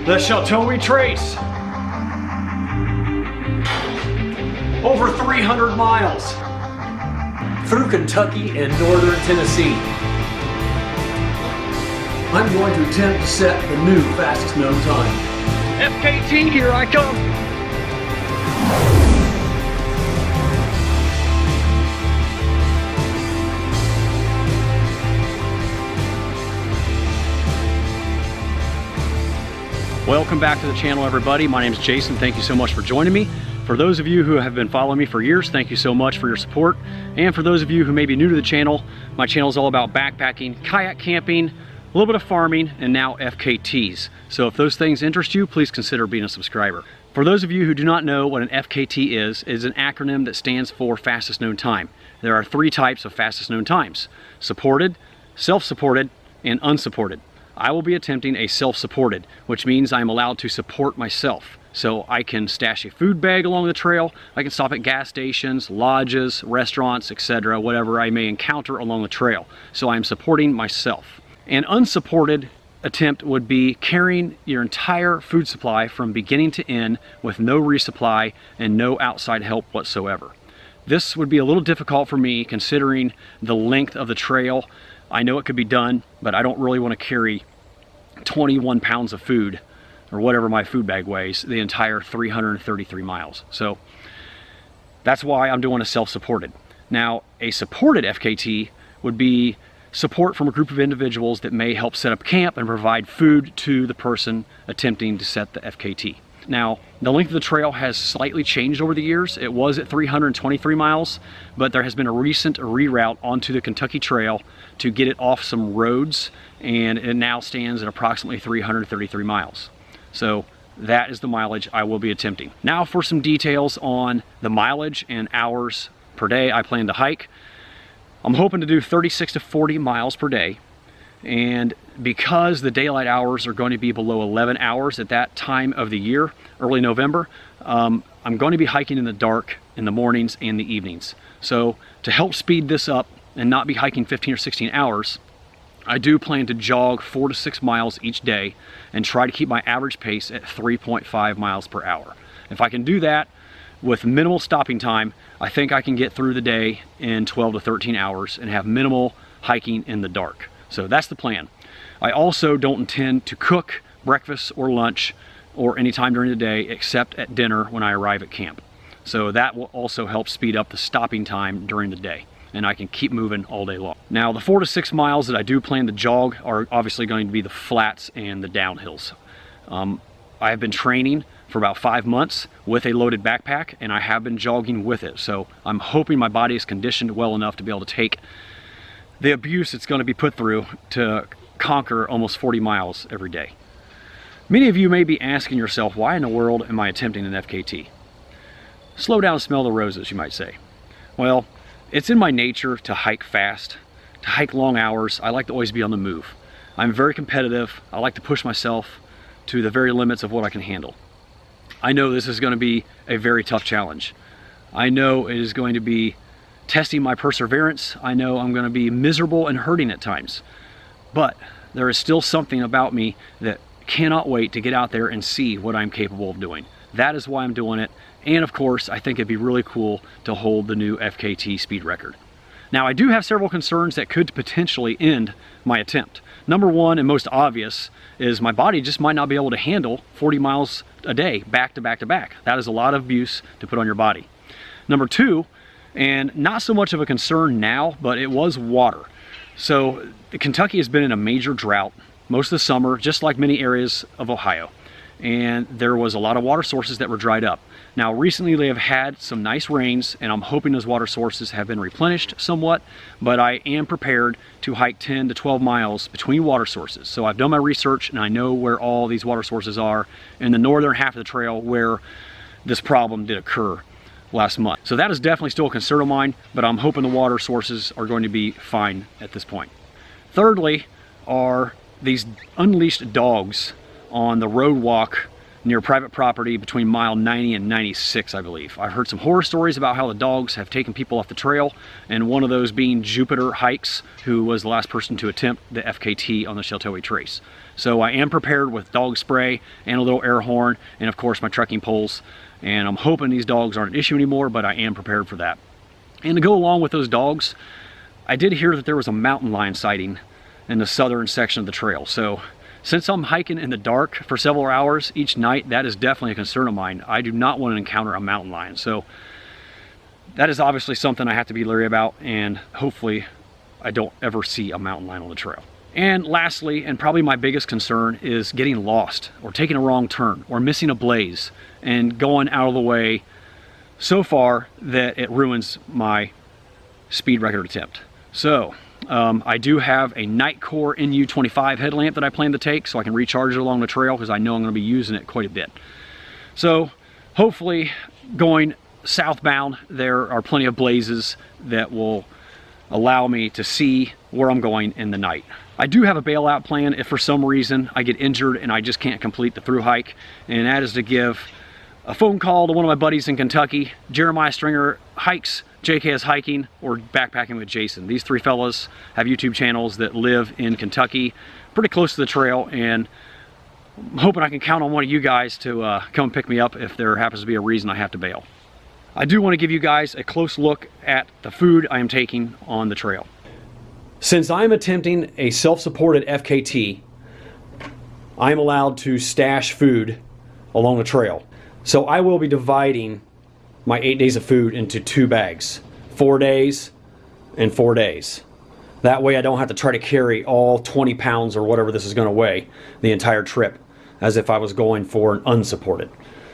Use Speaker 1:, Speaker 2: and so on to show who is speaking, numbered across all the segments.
Speaker 1: The Sheltowee Trace. Over 300 miles. Through Kentucky and northern Tennessee. I'm going to attempt to set the new fastest known time. FKT, here I come. Welcome back to the channel, everybody. My name is Jason. Thank you so much for joining me. For those of you who have been following me for years, thank you so much for your support. And for those of you who may be new to the channel, my channel is all about backpacking, kayak camping, a little bit of farming, and now FKTs. So if those things interest you, please consider being a subscriber. For those of you who do not know what an FKT is, it is an acronym that stands for fastest known time. There are three types of fastest known times: supported, self-supported, and unsupported. I will be attempting a self-supported, which means I'm allowed to support myself. So I can stash a food bag along the trail, I can stop at gas stations, lodges, restaurants, etc., whatever I may encounter along the trail. So I'm supporting myself. An unsupported attempt would be carrying your entire food supply from beginning to end with no resupply and no outside help whatsoever. This would be a little difficult for me considering the length of the trail. I know it could be done, but I don't really want to carry 21 pounds of food, or whatever my food bag weighs, the entire 333 miles. So that's why I'm doing a self-supported. Now, a supported FKT would be support from a group of individuals that may help set up camp and provide food to the person attempting to set the FKT. Now, the length of the trail has slightly changed over the years. It was at 323 miles, but there has been a recent reroute onto the Kentucky Trail to get it off some roads, and it now stands at approximately 333 miles. So that is the mileage I will be attempting. Now for some details on the mileage and hours per day I plan to hike. I'm hoping to do 36 to 40 miles per day. And because the daylight hours are going to be below 11 hours at that time of the year, early November, I'm going to be hiking in the dark in the mornings and the evenings. So to help speed this up and not be hiking 15 or 16 hours, I do plan to jog 4 to 6 miles each day and try to keep my average pace at 3.5 miles per hour. If I can do that with minimal stopping time, I think I can get through the day in 12 to 13 hours and have minimal hiking in the dark. So that's the plan. I also don't intend to cook breakfast or lunch or any time during the day except at dinner when I arrive at camp. So that will also help speed up the stopping time during the day, and I can keep moving all day long. Now, the 4 to 6 miles that I do plan to jog are obviously going to be the flats and the downhills. I have been training for about 5 months with a loaded backpack, and I have been jogging with it. So I'm hoping my body is conditioned well enough to be able to take the abuse it's going to be put through to conquer almost 40 miles every day. Many of you may be asking yourself, why in the world am I attempting an FKT? Slow down and smell the roses, you might say. Well, it's in my nature to hike fast, to hike long hours. I like to always be on the move. I'm very competitive. I like to push myself to the very limits of what I can handle. I know this is going to be a very tough challenge. I know it is going to be testing my perseverance. I know I'm going to be miserable and hurting at times. But there is still something about me that cannot wait to get out there and see what I'm capable of doing. That is why I'm doing it. And of course, I think it'd be really cool to hold the new FKT speed record. Now, I do have several concerns that could potentially end my attempt. Number one, and most obvious, is my body just might not be able to handle 40 miles a day, back to back to back. That is a lot of abuse to put on your body. Number two, and not so much of a concern now, but it was water. So Kentucky has been in a major drought most of the summer, just like many areas of Ohio. And there was a lot of water sources that were dried up. Now recently they have had some nice rains, and I'm hoping those water sources have been replenished somewhat, but I am prepared to hike 10 to 12 miles between water sources. So I've done my research and I know where all these water sources are in the northern half of the trail where this problem did occur last month. So that is definitely still a concern of mine, but I'm hoping the water sources are going to be fine at this point. Thirdly are these unleashed dogs on the road walk near private property between mile 90 and 96, I believe. I've heard some horror stories about how the dogs have taken people off the trail, and one of those being Jupiter Hikes, who was the last person to attempt the FKT on the Sheltowee Trace. So I am prepared with dog spray and a little air horn, and of course my trekking poles. And I'm hoping these dogs aren't an issue anymore, but I am prepared for that. And to go along with those dogs, I did hear that there was a mountain lion sighting in the southern section of the trail. So since I'm hiking in the dark for several hours each night, that is definitely a concern of mine. I do not want to encounter a mountain lion. So that is obviously something I have to be leery about, and hopefully I don't ever see a mountain lion on the trail. And lastly, and probably my biggest concern, is getting lost or taking a wrong turn or missing a blaze and going out of the way so far that it ruins my speed record attempt. So I do have a Nightcore NU25 headlamp that I plan to take so I can recharge it along the trail, because I know I'm going to be using it quite a bit. So hopefully going southbound there are plenty of blazes that will allow me to see where I'm going in the night. I do have a bailout plan if for some reason I get injured and I just can't complete the through hike, and that is to give a phone call to one of my buddies in Kentucky. Jeremiah Stringer hikes, JK is hiking, or backpacking with Jason. These three fellas have YouTube channels that live in Kentucky, pretty close to the trail, and I'm hoping I can count on one of you guys to come pick me up if there happens to be a reason I have to bail. I do want to give you guys a close look at the food I am taking on the trail. Since I'm attempting a self-supported FKT, I'm allowed to stash food along the trail. So I will be dividing my 8 days of food into 2 bags, 4 days and 4 days. That way I don't have to try to carry all 20 pounds or whatever this is going to weigh the entire trip, as if I was going for an unsupported.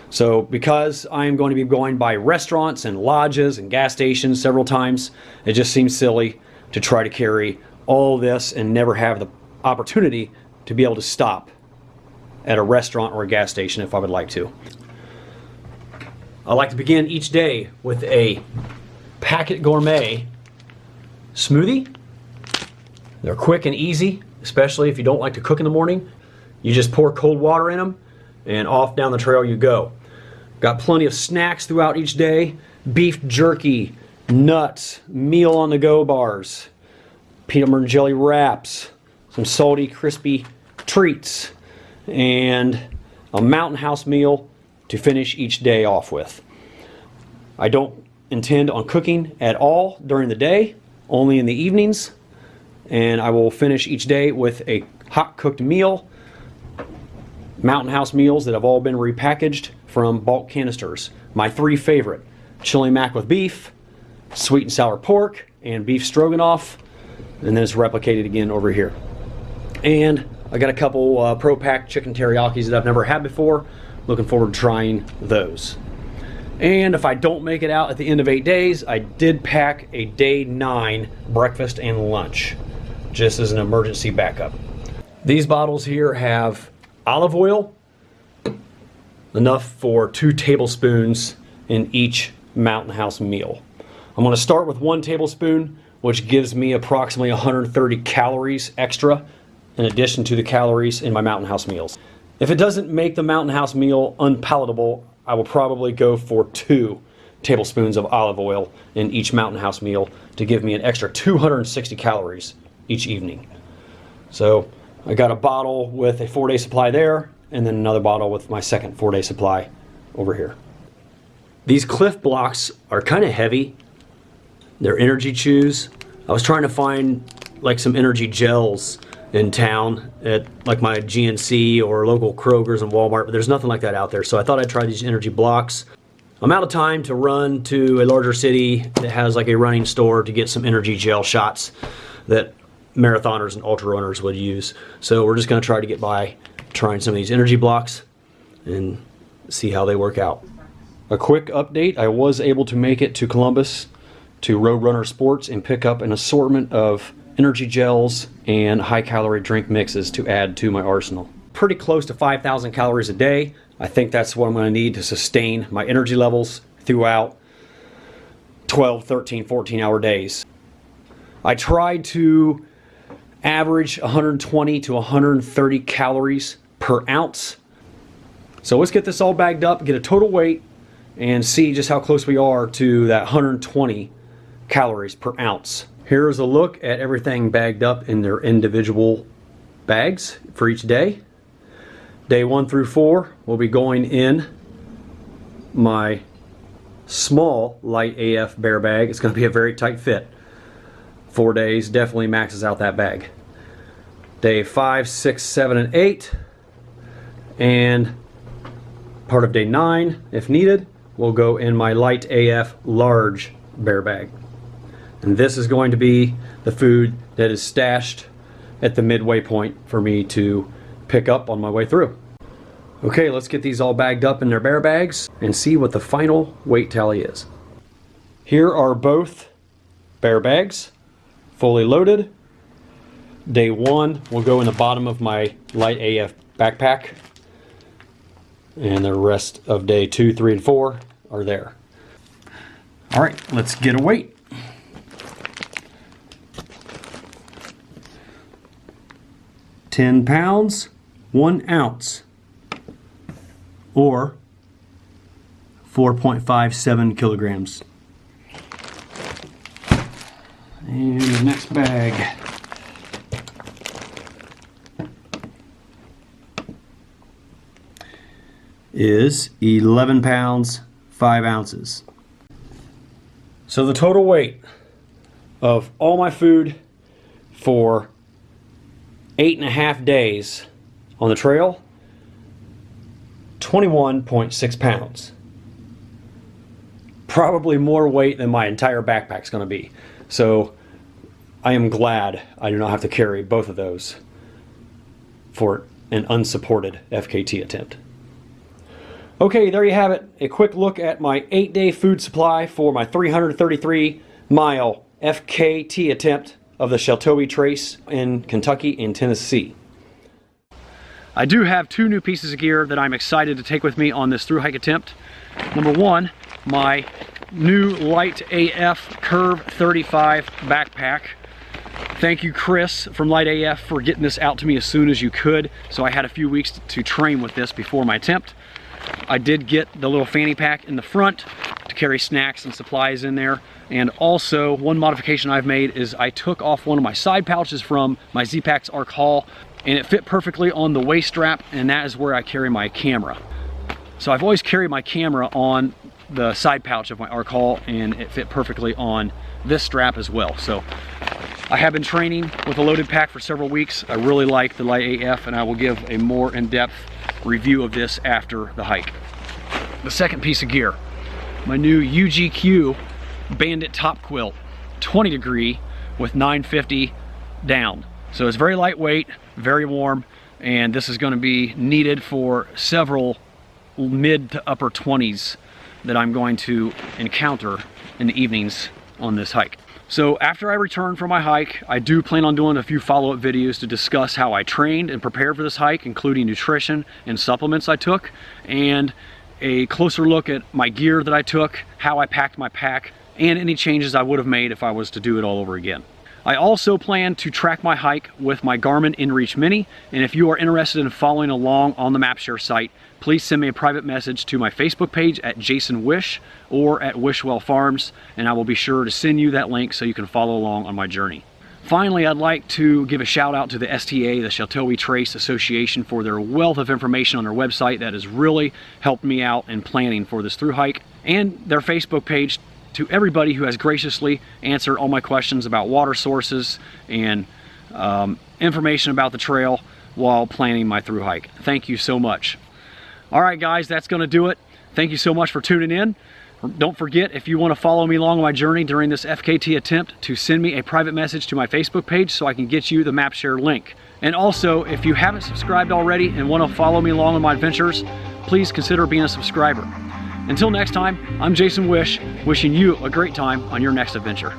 Speaker 1: So because I am going to be going by restaurants and lodges and gas stations several times, it just seems silly to try to carry all this and never have the opportunity to be able to stop at a restaurant or a gas station if I would like to. I like to begin each day with a Packet Gourmet smoothie. They're quick and easy, especially if you don't like to cook in the morning. You just pour cold water in them and off down the trail you go. Got plenty of snacks throughout each day. Beef jerky, nuts, meal on the go bars, peanut butter and jelly wraps, some salty crispy treats, and a Mountain House meal to finish each day off with. I don't intend on cooking at all during the day, only in the evenings, and I will finish each day with a hot cooked meal, Mountain House meals that have all been repackaged from bulk canisters. My 3 favorite: chili mac with beef, sweet and sour pork, and beef stroganoff, and then it's replicated again over here. And I got a couple Pro Pack chicken teriyakis that I've never had before. Looking forward to trying those. And if I don't make it out at the end of 8 days, I did pack a day 9 breakfast and lunch, just as an emergency backup. These bottles here have olive oil, enough for 2 tablespoons in each Mountain House meal. I'm going to start with 1 tablespoon, which gives me approximately 130 calories extra in addition to the calories in my Mountain House meals. If it doesn't make the Mountain House meal unpalatable, I will probably go for 2 tablespoons of olive oil in each Mountain House meal to give me an extra 260 calories each evening. So I got a bottle with a 4-day supply there, and then another bottle with my second 4-day supply over here. These Cliff blocks are kind of heavy. They're energy chews. I was trying to find like some energy gels in town at like my GNC or local Kroger's and Walmart, but there's nothing like that out there. So I thought I'd try these energy blocks. I'm out of time to run to a larger city that has like a running store to get some energy gel shots that marathoners and ultra runners would use. So we're just going to try to get by trying some of these energy blocks and see how they work out. A quick update: I was able to make it to Columbus to Roadrunner Sports and pick up an assortment of energy gels and high-calorie drink mixes to add to my arsenal. Pretty close to 5,000 calories a day. I think that's what I'm going to need to sustain my energy levels throughout 12, 13, 14-hour days. I tried to average 120 to 130 calories per ounce. So let's get this all bagged up, get a total weight, and see just how close we are to that 120 calories per ounce. Here's a look at everything bagged up in their individual bags for each day. Day 1 through 4 will be going in my small light AF bear bag. It's going to be a very tight fit. 4 days definitely maxes out that bag. Day 5, 6, 7, and 8, and part of day 9, if needed, will go in my light AF large bear bag. And this is going to be the food that is stashed at the midway point for me to pick up on my way through. Okay, let's get these all bagged up in their bear bags and see what the final weight tally is. Here are both bear bags, fully loaded. Day 1 will go in the bottom of my light AF backpack, and the rest of day 2, 3, and 4 are there. All right, let's get a weight. £10, 1 ounce, or 4.57 kilograms. And the next bag. Is 11 pounds, 5 ounces. So the total weight of all my food for 8.5 days on the trail, 21.6 pounds. Probably more weight than my entire backpack's going to be. So I am glad I do not have to carry both of those for an unsupported FKT attempt. Okay, there you have it. A quick look at my 8-day food supply for my 333-mile FKT attempt of the Sheltowee Trace in Kentucky and Tennessee. I do have 2 new pieces of gear that I'm excited to take with me on this thru hike attempt. Number 1, my new Light AF Curve 35 backpack. Thank you, Chris from Light AF, for getting this out to me as soon as you could. So I had a few weeks to train with this before my attempt. I did get the little fanny pack in the front to carry snacks and supplies in there. And also, one modification I've made is I took off one of my side pouches from my Z-Packs Arc Haul, and it fit perfectly on the waist strap, and that is where I carry my camera. So I've always carried my camera on the side pouch of my Arc Haul, and it fit perfectly on this strap as well. So I have been training with a loaded pack for several weeks. I really like the Light AF, and I will give a more in-depth review of this after the hike. The second piece of gear, my new UGQ Bandit Top Quilt, 20 degree with 950 down. So it's very lightweight, very warm, and this is going to be needed for several mid to upper 20s that I'm going to encounter in the evenings on this hike. So after I return from my hike, I do plan on doing a few follow-up videos to discuss how I trained and prepared for this hike, including nutrition and supplements I took, and a closer look at my gear that I took, how I packed my pack, and any changes I would have made if I was to do it all over again. I also plan to track my hike with my Garmin InReach Mini, and if you are interested in following along on the MapShare site, please send me a private message to my Facebook page at Jason Wish or at Wishwell Farms, and I will be sure to send you that link so you can follow along on my journey. Finally, I'd like to give a shout out to the STA, the Sheltowee Trace Association, for their wealth of information on their website that has really helped me out in planning for this thru hike, and their Facebook page to everybody who has graciously answered all my questions about water sources and information about the trail while planning my thru hike. Thank you so much. All right, guys, that's going to do it. Thank you so much for tuning in. Don't forget, if you want to follow me along my journey during this FKT attempt, to send me a private message to my Facebook page so I can get you the MapShare link. And also, if you haven't subscribed already and want to follow me along on my adventures, please consider being a subscriber. Until next time, I'm Jason Wish, wishing you a great time on your next adventure.